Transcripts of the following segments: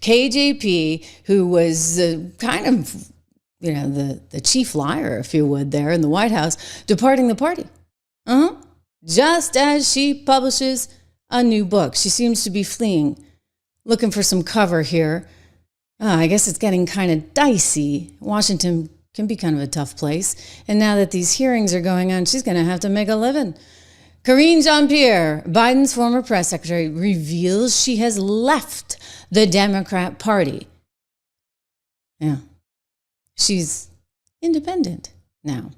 KJP, who was kind of, the chief liar, if you would, there in the White House, departing the party. Just as she publishes a new book. She seems to be fleeing, looking for some cover here. I guess it's getting kind of dicey. Washington can be kind of a tough place. And now that these hearings are going on, she's going to have to make a living. Karine Jean-Pierre, Biden's former press secretary, reveals she has left the Democrat Party. Yeah. She's independent now.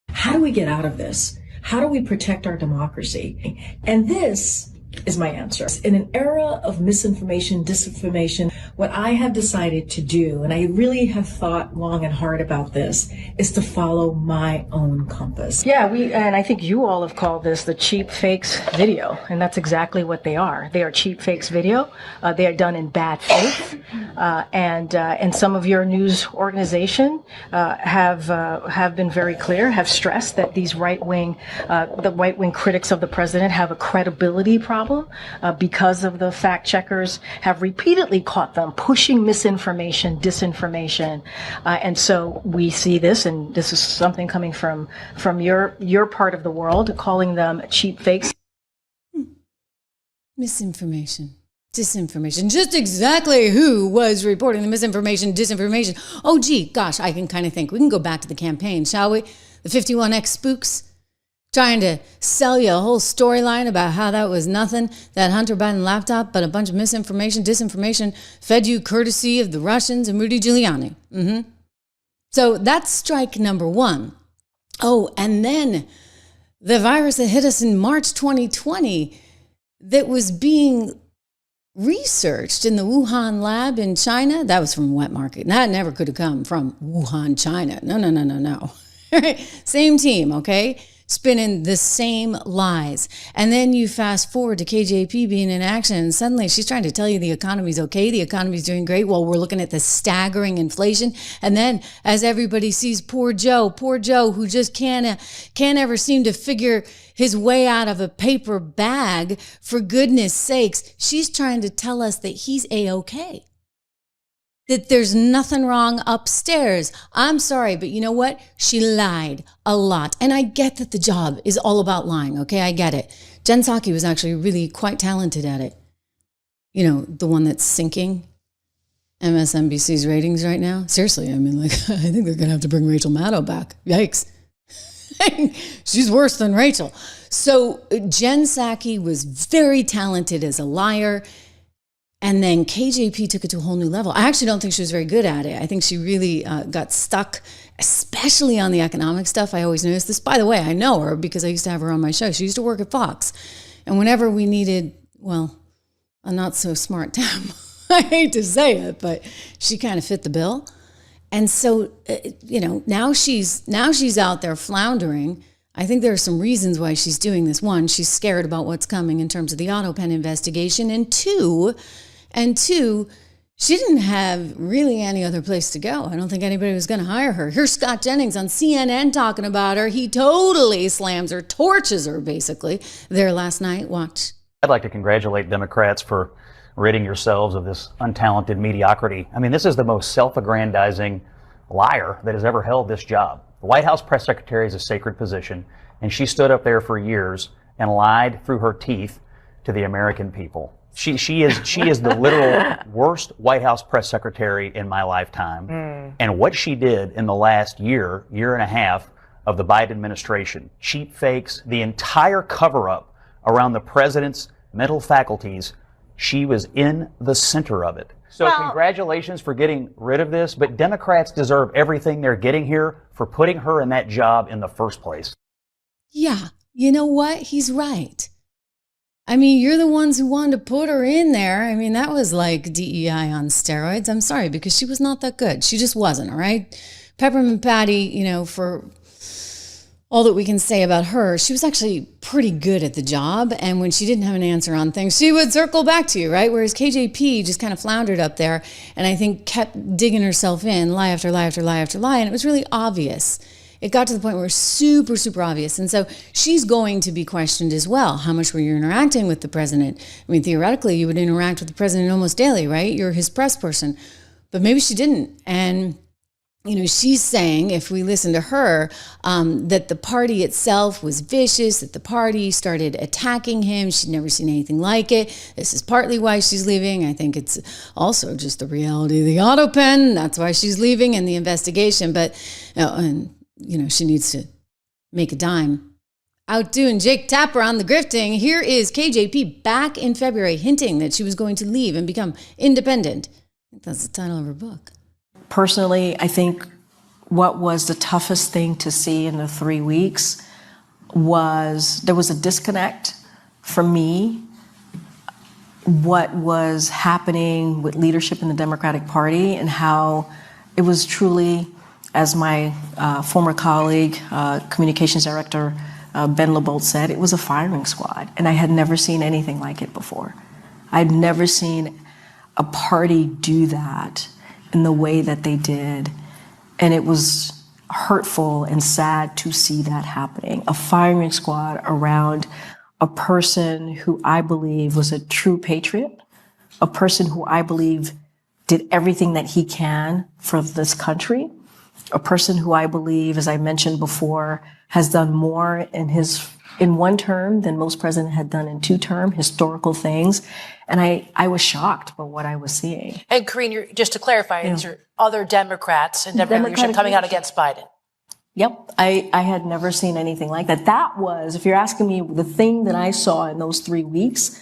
How do we get out of this? How do we protect our democracy? And this is my answer. In an era of misinformation, disinformation, what I have decided to do, and I really have thought long and hard about this, is to follow my own compass. Yeah, and I think you all have called this the cheap fakes video, and that's exactly what they are. They are cheap fakes video. They are done in bad faith, and some of your news organization have been very clear, have stressed that these the right wing critics of the president have a credibility problem because of the fact checkers have repeatedly caught them pushing misinformation, disinformation, and so we see this, and this is something coming from your part of the world, calling them cheap fakes. Misinformation, disinformation, just exactly who was reporting the misinformation, disinformation. Oh, gee, gosh, I can kind of think. We can go back to the campaign, shall we? The 51X spooks trying to sell you a whole storyline about how that was nothing, that Hunter Biden laptop, but a bunch of misinformation, disinformation fed you courtesy of the Russians and Rudy Giuliani. So that's strike number one. Oh, and then the virus that hit us in March 2020 that was being researched in the Wuhan lab in China, that was from Wet Market. That never could have come from Wuhan, China. No. Same team, okay? Spinning the same lies. And then you fast forward to KJP being in action, and suddenly she's trying to tell you the economy's okay, the economy's doing great, while we're looking at the staggering inflation. And then as everybody sees poor Joe, who just can't ever seem to figure his way out of a paper bag, for goodness sakes, she's trying to tell us that he's A-okay. That there's nothing wrong upstairs. I'm sorry, but you know what? She lied a lot. And I get that the job is all about lying, okay? I get it. Jen Psaki was actually really quite talented at it. You know, the one that's sinking MSNBC's ratings right now. Seriously, I mean, I think they're going to have to bring Rachel Maddow back. Yikes. She's worse than Rachel. So Jen Psaki was very talented as a liar. And then KJP took it to a whole new level. I actually don't think she was very good at it. I think she really got stuck, especially on the economic stuff. I always noticed this. By the way, I know her because I used to have her on my show. She used to work at Fox. And whenever we needed, well, a not so smart Tam, I hate to say it, but she kind of fit the bill. And so, now she's out there floundering. I think there are some reasons why she's doing this. One, she's scared about what's coming in terms of the Autopen investigation. And two, she didn't have really any other place to go. I don't think anybody was going to hire her. Here's Scott Jennings on CNN talking about her. He totally slams her, torches her, basically, there last night. Watch. I'd like to congratulate Democrats for ridding yourselves of this untalented mediocrity. I mean, this is the most self-aggrandizing liar that has ever held this job. The White House press secretary is a sacred position, and she stood up there for years and lied through her teeth to the American people. She is the literal worst White House press secretary in my lifetime. And what she did in the last year and a half of the Biden administration, cheap fakes, the entire cover-up around the president's mental faculties, she was in the center of it. So congratulations for getting rid of this, but Democrats deserve everything they're getting here for putting her in that job in the first place. Yeah, you know what? He's right. I mean, you're the ones who wanted to put her in there. I mean, that was like DEI on steroids. I'm sorry, because she was not that good. She just wasn't, all right? Peppermint Patty, for all that we can say about her, she was actually pretty good at the job. And when she didn't have an answer on things, she would circle back to you, right? Whereas KJP just kind of floundered up there and I think kept digging herself in, lie after lie after lie after lie. And it was really obvious. it got to the point where it was super, super obvious. And so she's going to be questioned as well. How much were you interacting with the president? I mean, theoretically, you would interact with the president almost daily, right? You're his press person. But maybe she didn't. And, you know, she's saying, if we listen to her, that the party itself was vicious, that the party started attacking him. She'd never seen anything like it. This is partly why she's leaving. I think it's also just the reality of the Autopen. That's why she's leaving and the investigation. But, you know, she needs to make a dime. Outdoing Jake Tapper on the grifting. Here is KJP back in February hinting that she was going to leave and become independent. I think that's the title of her book. Personally, I think what was the toughest thing to see in the 3 weeks was there was a disconnect for me, what was happening with leadership in the Democratic Party and how it was truly, as my former colleague, communications director Ben LeBolt said, it was a firing squad. And I had never seen anything like it before. I'd never seen a party do that in the way that they did. And it was hurtful and sad to see that happening. A firing squad around a person who I believe was a true patriot, a person who I believe did everything that he can for this country, a person who I believe, as I mentioned before, has done more in one term than most presidents had done in 2 terms, historical things. And I was shocked by what I was seeing. And Karine, just to clarify, these are other Democrats and Democratic leadership coming out against Biden. Yep, I had never seen anything like that. That was, if you're asking me, the thing that I saw in those 3 weeks,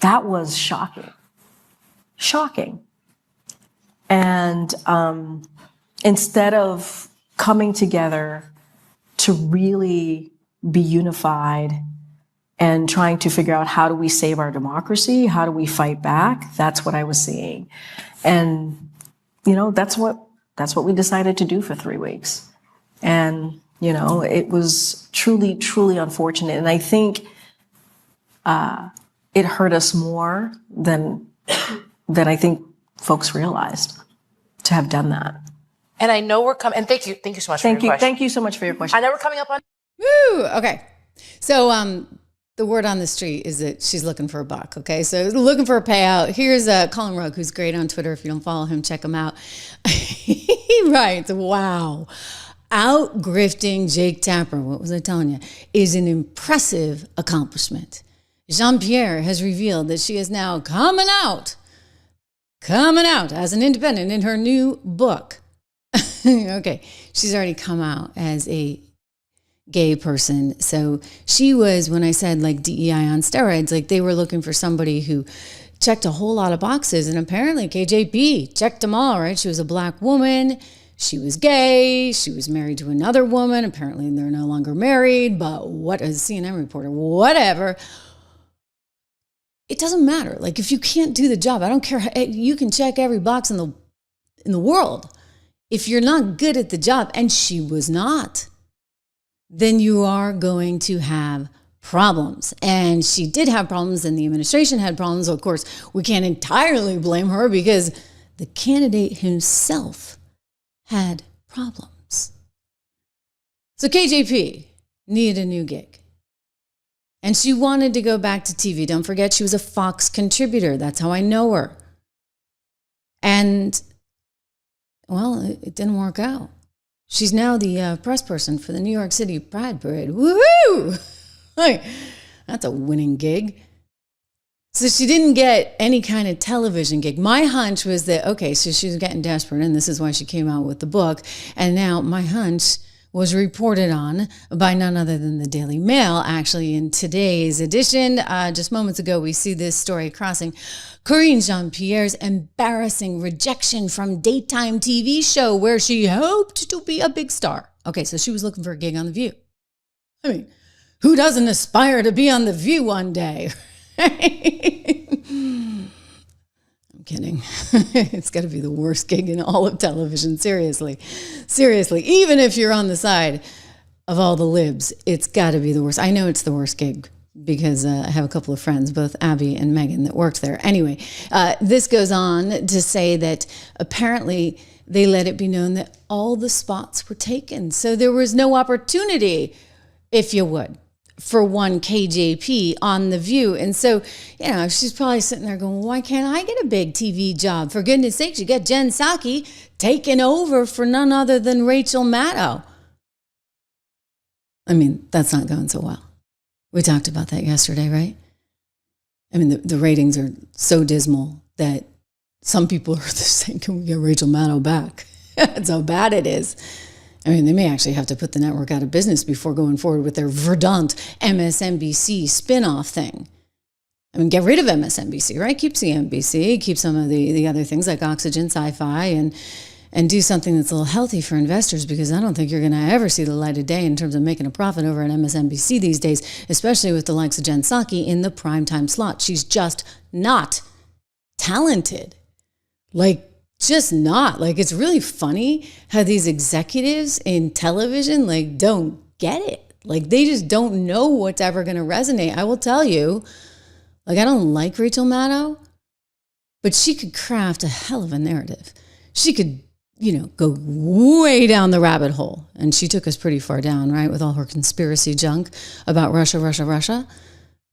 that was shocking. Shocking. And instead of coming together to really be unified and trying to figure out how do we save our democracy, how do we fight back, that's what I was seeing. And, you know, that's what we decided to do for 3 weeks. And, you know, it was truly, truly unfortunate. And I think it hurt us more than I think folks realized to have done that. And I know we're coming, and thank you so much for your question. Thank you so much for your question. I know we're coming up on. Woo! Okay. So the word on the street is that she's looking for a buck. Okay. So looking for a payout. Here's Colin Rugg, who's great on Twitter. If you don't follow him, check him out. He writes, wow. Out grifting Jake Tapper, what was I telling you, is an impressive accomplishment. Jean-Pierre has revealed that she is now coming out as an independent in her new book. Okay. She's already come out as a gay person. So she was, when I said like DEI on steroids, like they were looking for somebody who checked a whole lot of boxes. And apparently KJP checked them all, right? She was a Black woman. She was gay. She was married to another woman. Apparently they're no longer married, but what, as a CNN reporter, whatever. It doesn't matter. Like if you can't do the job, I don't care. You can check every box in the world. If you're not good at the job, and she was not, then you are going to have problems. And she did have problems, and the administration had problems. Of course, we can't entirely blame her because the candidate himself had problems. So KJP needed a new gig. And she wanted to go back to TV. Don't forget, she was a Fox contributor. That's how I know her. And, well, it didn't work out. She's now the press person for the New York City Pride Parade. Woohoo! Like, that's a winning gig. So she didn't get any kind of television gig. My hunch was that, okay, so she was getting desperate, and this is why she came out with the book. And now my hunch was reported on by none other than the Daily Mail. Actually, in today's edition, just moments ago, we see this story crossing Karine Jean-Pierre's embarrassing rejection from daytime TV show where she hoped to be a big star. Okay, so she was looking for a gig on The View. I mean, who doesn't aspire to be on The View one day? I'm kidding. It's got to be the worst gig in all of television. Seriously. Even if you're on the side of all the libs, it's got to be the worst. I know it's the worst gig because I have a couple of friends, both Abby and Megan, that worked there. Anyway, this goes on to say that apparently they let it be known that all the spots were taken. So there was no opportunity, if you would, for one KJP on The View. And so, she's probably sitting there going, why can't I get a big TV job? For goodness sakes, you got Jen Psaki taking over for none other than Rachel Maddow. I mean, that's not going so well. We talked about that yesterday, right? I mean, the ratings are so dismal that some people are saying, can we get Rachel Maddow back? That's how bad it is. I mean, they may actually have to put the network out of business before going forward with their verdant MSNBC spinoff thing. I mean, get rid of MSNBC, right? Keep CNBC, keep some of the other things like Oxygen, Sci-Fi, and do something that's a little healthy for investors, because I don't think you're going to ever see the light of day in terms of making a profit over at MSNBC these days, especially with the likes of Jen Psaki in the primetime slot. She's just not talented. Just not. It's really funny how these executives in television, don't get it. They just don't know what's ever going to resonate. I will tell you, I don't like Rachel Maddow, but she could craft a hell of a narrative. She could, go way down the rabbit hole. And she took us pretty far down, right? With all her conspiracy junk about Russia.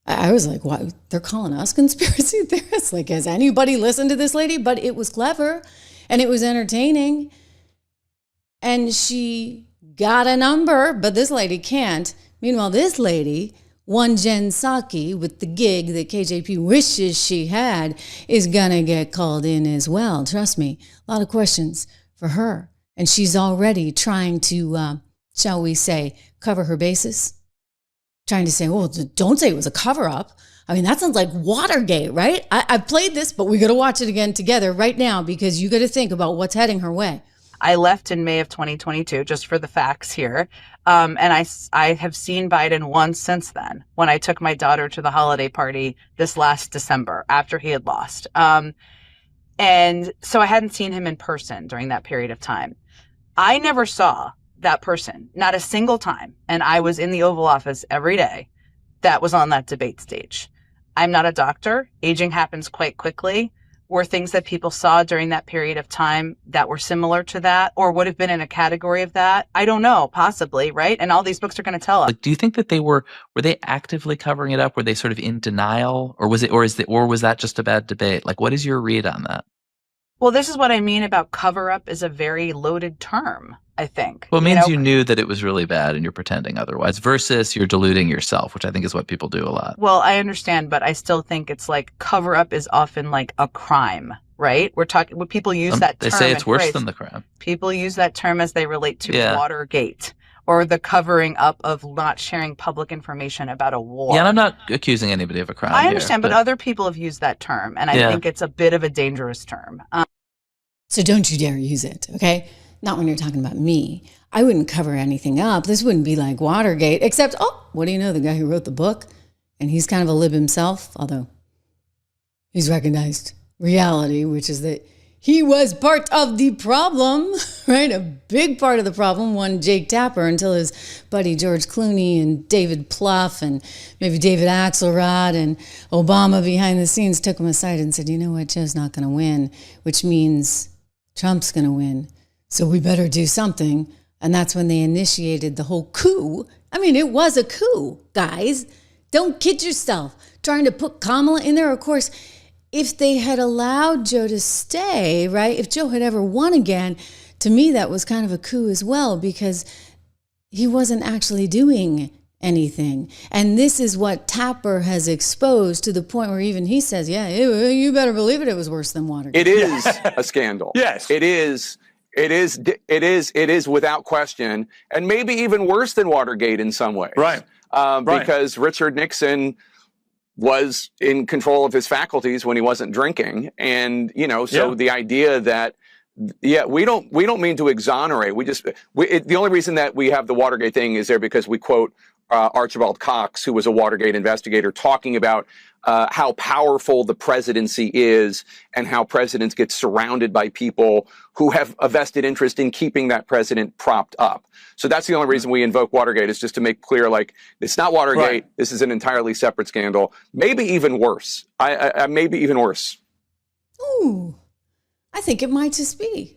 I was like, what? They're calling us conspiracy theorists? Has anybody listened to this lady? But it was clever and it was entertaining. And she got a number, but this lady can't. Meanwhile, this lady, one Jen Psaki, with the gig that KJP wishes she had, is going to get called in as well. Trust me, a lot of questions for her. And she's already trying to, shall we say, cover her bases. Trying to say, well, don't say it was a cover-up. I mean, that sounds like Watergate, right? I've played this, but we got to watch it again together right now, because you got to think about what's heading her way. I left in May of 2022, just for the facts here. And I have seen Biden once since then, when I took my daughter to the holiday party this last December after he had lost. And so I hadn't seen him in person during that period of time. I never saw that person, not a single time. And I was in the Oval Office every day that was on that debate stage. I'm not a doctor. Aging happens quite quickly. Were things that people saw during that period of time that were similar to that, or would have been in a category of that? I don't know, possibly, right? And all these books are going to tell us. Do you think that were they actively covering it up? Were they sort of in denial, or was that just a bad debate? What is your read on that? Well, this is what I mean about cover up is a very loaded term, I think. Well, it means you knew that it was really bad and you're pretending otherwise, versus you're deluding yourself, which I think is what people do a lot. Well, I understand, but I still think it's cover up is often a crime, right? We're talking, when people use that term. They say it's worse than the crime. People use that term as they relate to Watergate, or the covering up of not sharing public information about a war. Yeah, and I'm not accusing anybody of a crime. I understand, but other people have used that term, and I think it's a bit of a dangerous term. So don't you dare use it, okay? Not when you're talking about me. I wouldn't cover anything up. This wouldn't be like Watergate, except, what do you know? The guy who wrote the book, and he's kind of a lib himself, although he's recognized reality, which is that he was part of the problem, right? A big part of the problem, one Jake Tapper, until his buddy George Clooney and David Plouffe and maybe David Axelrod and Obama behind the scenes took him aside and said, you know what, Joe's not going to win, which means Trump's going to win. So we better do something. And that's when they initiated the whole coup. I mean, it was a coup, guys. Don't kid yourself. Trying to put Kamala in there, of course. If they had allowed Joe to stay, right? If Joe had ever won again, to me, that was kind of a coup as well, because he wasn't actually doing anything. And this is what Tapper has exposed, to the point where even he says, you better believe it was worse than Watergate. It is a scandal. Yes. It is without question, and maybe even worse than Watergate in some ways. Right. Because Richard Nixon was in control of his faculties when he wasn't drinking. And, the idea that, we don't mean to exonerate. The only reason that we have the Watergate thing is there because we quote Archibald Cox, who was a Watergate investigator, talking about how powerful the presidency is and how presidents get surrounded by people who have a vested interest in keeping that president propped up. So that's the only reason we invoke Watergate, is just to make clear, like, it's not Watergate. Right. This is an entirely separate scandal. Maybe even worse. Maybe even worse. Ooh, I think it might just be.